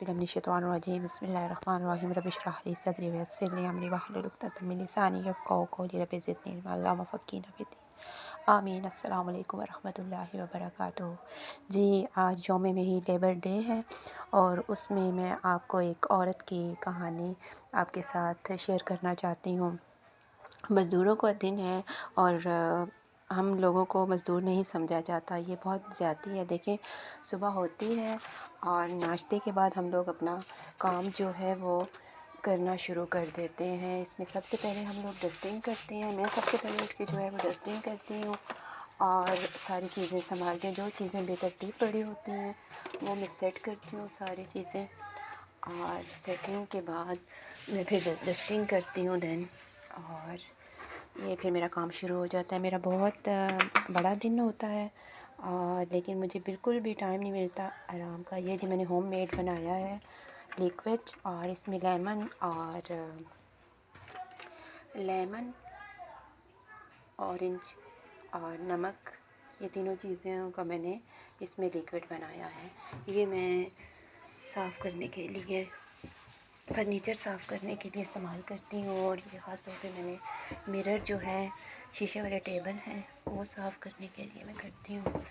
बिल्लाहि मिनश्शैतानिर्रजीम बिस्मिल्लाहिर्रहमानिर्रहीम रब्बि इश्रह ली सदरी वयस्सिर ली अमरी वहलुल उक़दतम मिन लिसानी यफ़क़हू क़ौली रब्बि ज़िदनी इल्मा अल्लाहुम्मा फ़क़्क़िहना फ़िद्दीन आमीन। अस्सलामु अलैकुम वरहमतुल्लाहि वबरकातुहू। जी, आज यौम ही लेबर डे है और उसमें मैं आपको एक औरत की कहानी आपके साथ शेयर करना चाहती हूँ। मज़दूरों का दिन है और हम लोगों को मज़दूर नहीं समझा जाता, ये बहुत ज़्यादती है। देखें, सुबह होती है और नाश्ते के बाद हम लोग अपना काम जो है वो करना शुरू कर देते हैं। इसमें सबसे पहले हम लोग डस्टिंग करते हैं। मैं सबसे पहले उठ के जो है वो डस्टिंग करती हूँ और सारी चीज़ें संभाल के, जो चीज़ें बेतरतीब पड़ी होती हैं वो मैं सेट करती हूँ सारी चीज़ें, और सेटिंग के बाद मैं फिर डस्टिंग करती हूँ देन, और ये फिर मेरा काम शुरू हो जाता है। मेरा बहुत बड़ा दिन होता है और लेकिन मुझे बिल्कुल भी टाइम नहीं मिलता आराम का। ये जी मैंने होम मेड बनाया है लिक्विड, और इसमें लेमन ऑरेंज और नमक, ये तीनों चीज़ों का मैंने इसमें लिक्विड बनाया है। ये मैं साफ़ करने के लिए, फर्नीचर साफ़ करने के लिए इस्तेमाल करती हूँ। और ये ख़ास तौर पे मैंने मिरर जो है, शीशे वाले टेबल हैं, वो साफ़ करने के लिए मैं करती हूँ।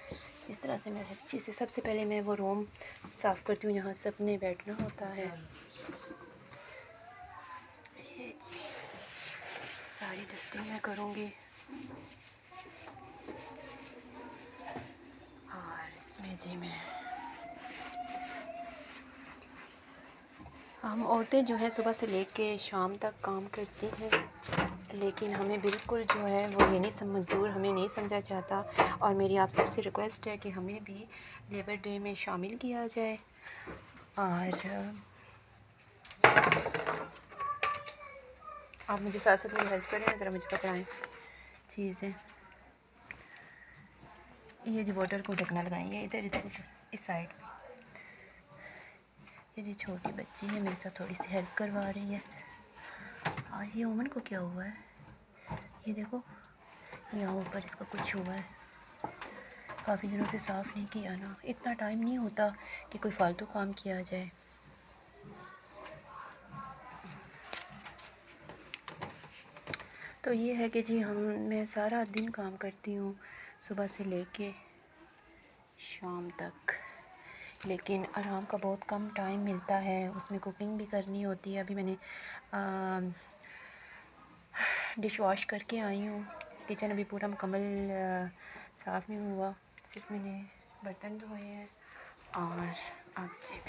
इस तरह से मैं अच्छे से सबसे पहले मैं वो रूम साफ़ करती हूँ जहाँ सब ने बैठना होता है। ये जी सारी डस्टिंग मैं करूँगी और इसमें जी हम औरतें जो है सुबह से लेके शाम तक काम करती हैं, लेकिन हमें बिल्कुल जो है वो ये नहीं मज़दूर हमें नहीं समझा जाता। और मेरी आप सबसे रिक्वेस्ट है कि हमें भी लेबर डे में शामिल किया जाए। और आप मुझे साथ साथ मेरी हेल्प करें, ज़रा मुझे पकड़ाएँ चीज़ें। ये जी बॉटल को ढकना लगाएंगे इधर इधर इधर इस साइड में। ये जी छोटी बच्ची है, मेरे साथ थोड़ी सी हेल्प करवा रही है। और ये ओवन को क्या हुआ है, ये देखो यहाँ ऊपर इसको कुछ हुआ है। काफ़ी दिनों से साफ़ नहीं किया ना, इतना टाइम नहीं होता कि कोई फ़ालतू काम किया जाए। तो ये है कि जी मैं सारा दिन काम करती हूँ सुबह से लेके शाम तक, लेकिन आराम का बहुत कम टाइम मिलता है। उसमें कुकिंग भी करनी होती है। अभी मैंने डिश वॉश करके आई हूँ। किचन अभी पूरा मुकम्मल साफ़ नहीं हुआ, सिर्फ मैंने बर्तन धोए हैं। और अब जी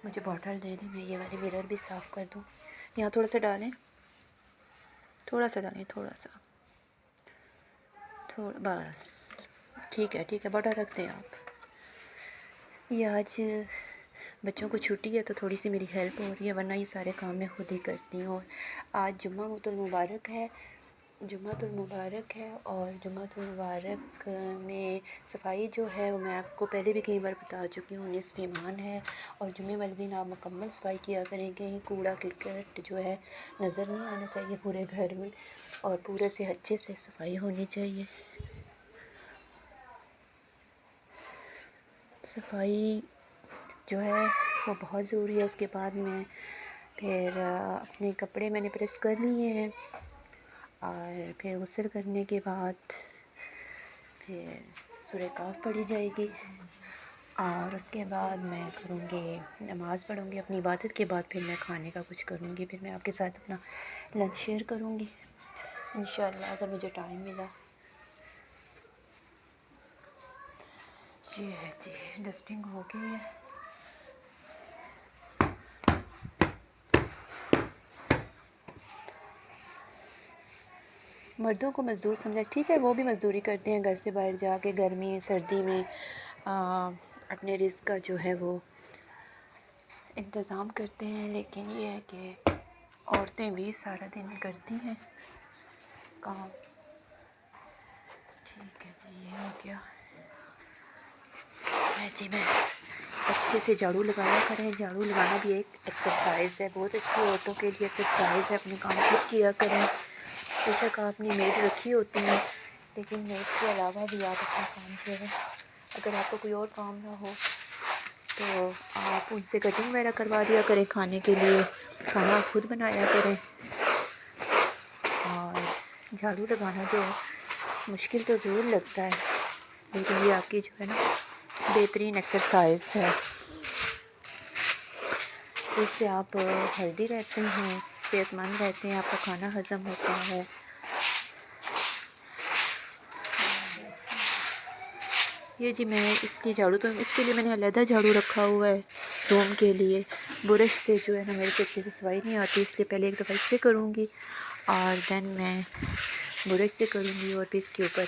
मुझे बॉटल दे दी, मैं ये वाली मिरर भी साफ़ कर दूँ। यहाँ थोड़ा सा डालें, थोड़ा सा बस ठीक है बॉटल रख दें आप। ये आज बच्चों को छुट्टी है तो थोड़ी सी मेरी हेल्प हो रही है, वरना ये सारे काम मैं खुद ही करती हूँ। और आज जुम्मातुल मुबारक है और जुम्मातुल मुबारक में सफाई जो है वो मैं आपको पहले भी कई बार बता चुकी हूँ, निस्फ़ ईमान है। और जुम्मे वाले दिन आप मुकम्मल सफाई किया करें, कहीं कूड़ा करकट जो है नज़र नहीं आना चाहिए पूरे घर में, और पूरे से अच्छे से सफाई होनी चाहिए। सफाई जो है वो बहुत ज़रूरी है। उसके बाद मैं फिर अपने कपड़े मैंने प्रेस कर लिए हैं, और फिर गुस्ल करने के बाद फिर सूरह काफ़ पढ़ी जाएगी, और उसके बाद मैं करूँगी नमाज़ पढ़ूँगी। अपनी इबादत के बाद फिर मैं खाने का कुछ करूँगी, फिर मैं आपके साथ अपना लंच शेयर करूँगी इंशाल्लाह अगर मुझे टाइम मिला। ये है जी डस्टिंग हो गई है। मर्दों को मज़दूर समझा, ठीक है, वो भी मज़दूरी करते हैं, घर से बाहर जाके गर्मी सर्दी में अपने रिज़्क़ का जो है वो इंतज़ाम करते हैं। लेकिन ये है कि औरतें भी सारा दिन करती हैं काम। ठीक है जी, ये हो गया है जी। मैं अच्छे से झाड़ू लगाया करें, झाड़ू लगाना भी एक एक्सरसाइज़ है, बहुत अच्छी औरतों के लिए एक्सरसाइज़ है। अपने काम खुद किया करें, बेशक आपने मेड रखी होती है, लेकिन मेड के अलावा भी आप अपना काम जो है, अगर आपको कोई और काम ना हो تو آپ ان سے کٹنگ وغیرہ کروا دیا کریں، کھانے کے لیے کھانا خود بنایا کریں. اور جھاڑو لگانا جو مشکل تو ضرور لگتا ہے، لیکن یہ آپ کی جو ہے نا بہترین ایکسرسائز ہے. اس سے آپ ہیلدی رہتے ہیں، صحت مند رہتے ہیں، آپ کا کھانا ہضم ہوتا ہے. یہ جی میں اس کی جھاڑو تو اس کے لیے میں نے علیحدہ جھاڑو رکھا ہوا ہے روم کے لیے. برش سے جو ہے نا میرے کو اچھے سے صفائی نہیں آتی، اس لیے پہلے ایک دفعہ اس سے کروں گی اور دین میں برش سے کروں گی، اور پھر اس کے اوپر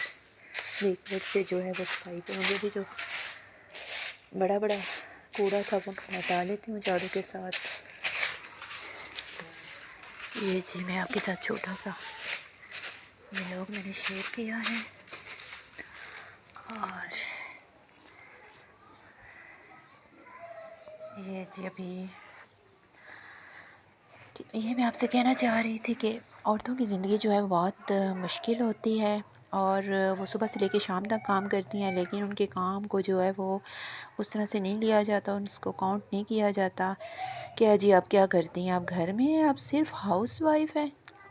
لیکوڈ سے جو ہے وہ صفائی کروں گی. جو بڑا بڑا کوڑا تھا وہ میں ہٹا لیتی ہوں جھاڑو کے ساتھ. یہ جی میں آپ کے ساتھ چھوٹا سا ولاگ میں نے شیئر کیا ہے. اور یہ جی ابھی یہ میں آپ سے کہنا چاہ رہی تھی کہ عورتوں کی زندگی جو ہے وہ بہت مشکل ہوتی ہے، اور وہ صبح سے لے کے شام تک کام کرتی ہیں، لیکن ان کے کام کو جو ہے وہ اس طرح سے نہیں لیا جاتا، اس کو کاؤنٹ نہیں کیا جاتا. کیا جی آپ کیا کرتی ہیں، آپ گھر میں ہیں، آپ صرف ہاؤس وائف ہیں،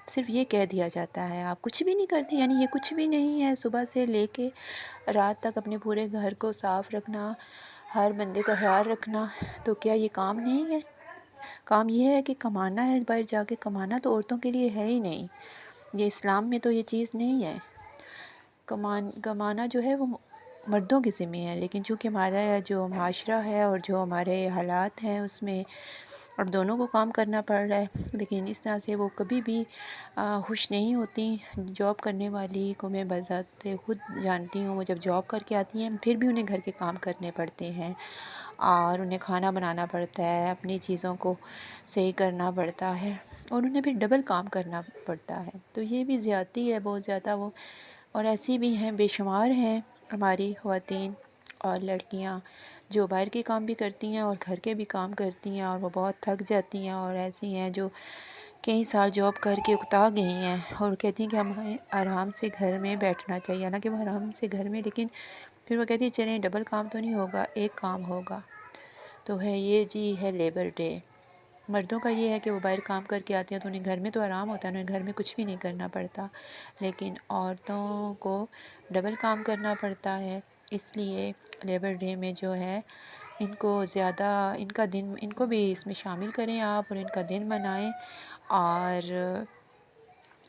صرف یہ کہہ دیا جاتا ہے. آپ کچھ بھی نہیں کرتی، یعنی یہ کچھ بھی نہیں ہے. صبح سے لے کے رات تک اپنے پورے گھر کو صاف رکھنا، ہر بندے کا خیال رکھنا، تو کیا یہ کام نہیں ہے؟ کام یہ ہے کہ کمانا ہے، باہر جا کے کمانا تو عورتوں کے لیے ہے ہی نہیں. یہ اسلام میں تو یہ چیز نہیں ہے. کمانا جو ہے وہ مردوں کی ذمہ ہے، لیکن چونکہ ہمارا جو معاشرہ ہے اور جو ہمارے حالات ہیں اس میں اب دونوں کو کام کرنا پڑ رہا ہے. لیکن اس طرح سے وہ کبھی بھی خوش نہیں ہوتی. جاب کرنے والی کو میں بذات خود جانتی ہوں، وہ جب جاب کر کے آتی ہیں پھر بھی انہیں گھر کے کام کرنے پڑتے ہیں، اور انہیں کھانا بنانا پڑتا ہے، اپنی چیزوں کو صحیح کرنا پڑتا ہے، اور انہیں پھر ڈبل کام کرنا پڑتا ہے. تو یہ بھی زیادتی ہے بہت زیادہ. وہ اور ایسی بھی ہیں، بے شمار ہیں ہماری خواتین اور لڑکیاں جو باہر کے کام بھی کرتی ہیں اور گھر کے بھی کام کرتی ہیں، اور وہ بہت تھک جاتی ہیں. اور ایسی ہیں جو کئی سال جاب کر کے اکتا گئی ہیں اور کہتی ہیں کہ ہمیں آرام سے گھر میں بیٹھنا چاہیے، حالانکہ وہ آرام سے گھر میں، لیکن پھر وہ کہتی ہیں چلیں ڈبل کام تو نہیں ہوگا، ایک کام ہوگا. تو ہے یہ جی ہے لیبر ڈے. مردوں کا یہ ہے کہ وہ باہر کام کر کے آتے ہیں تو انہیں گھر میں تو آرام ہوتا ہے، انہیں گھر میں کچھ بھی نہیں کرنا پڑتا، لیکن عورتوں کو ڈبل کام کرنا پڑتا ہے. اس لیے لیبر ڈے میں جو ہے ان کو زیادہ ان کو بھی اس میں شامل کریں آپ، اور ان کا دن منائیں. اور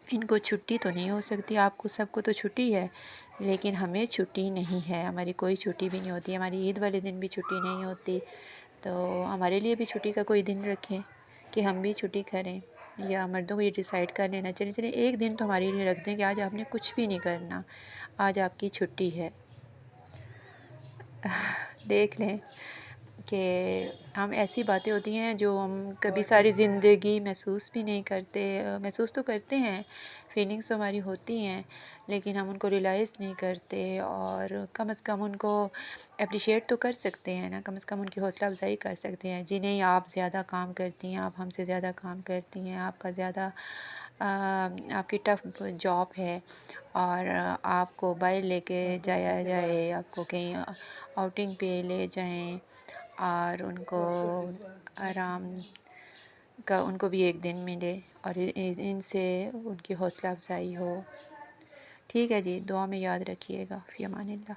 ان کو چھٹی تو نہیں ہو سکتی، آپ کو سب کو تو چھٹی ہے، لیکن ہمیں چھٹی نہیں ہے. ہماری کوئی چھٹی بھی نہیں ہوتی، ہماری عید والے دن بھی چھٹی نہیں ہوتی. تو ہمارے لیے بھی چھٹی کا کوئی دن رکھیں کہ ہم بھی چھٹی کریں، یا مردوں کو یہ ڈیسائیڈ کر لینا چلیں ایک دن تو ہمارے لیے رکھ دیں کہ آج آپ نے کچھ بھی نہیں کرنا، آج آپ کی چھٹی ہے. دیکھ لیں کہ ہم ایسی باتیں ہوتی ہیں جو ہم کبھی ساری زندگی محسوس بھی نہیں کرتے. محسوس تو کرتے ہیں، فیلنگس تو ہماری ہوتی ہیں، لیکن ہم ان کو ریلائز نہیں کرتے. اور کم از کم ان کو اپریشیٹ تو کر سکتے ہیں نا، کم از کم ان کی حوصلہ افزائی کر سکتے ہیں. جی نہیں آپ زیادہ کام کرتی ہیں، آپ ہم سے زیادہ کام کرتی ہیں، آپ کا زیادہ آپ کی ٹف جاب ہے، اور آپ کو باہر لے کے جایا جائے، آپ کو کہیں آؤٹنگ پہ لے جائیں، اور ان کو آرام کا ان کو بھی ایک دن ملے، اور ان سے ان کی حوصلہ افزائی ہو. ٹھیک ہے جی، دعا میں یاد رکھیے گا. فی امان اللہ.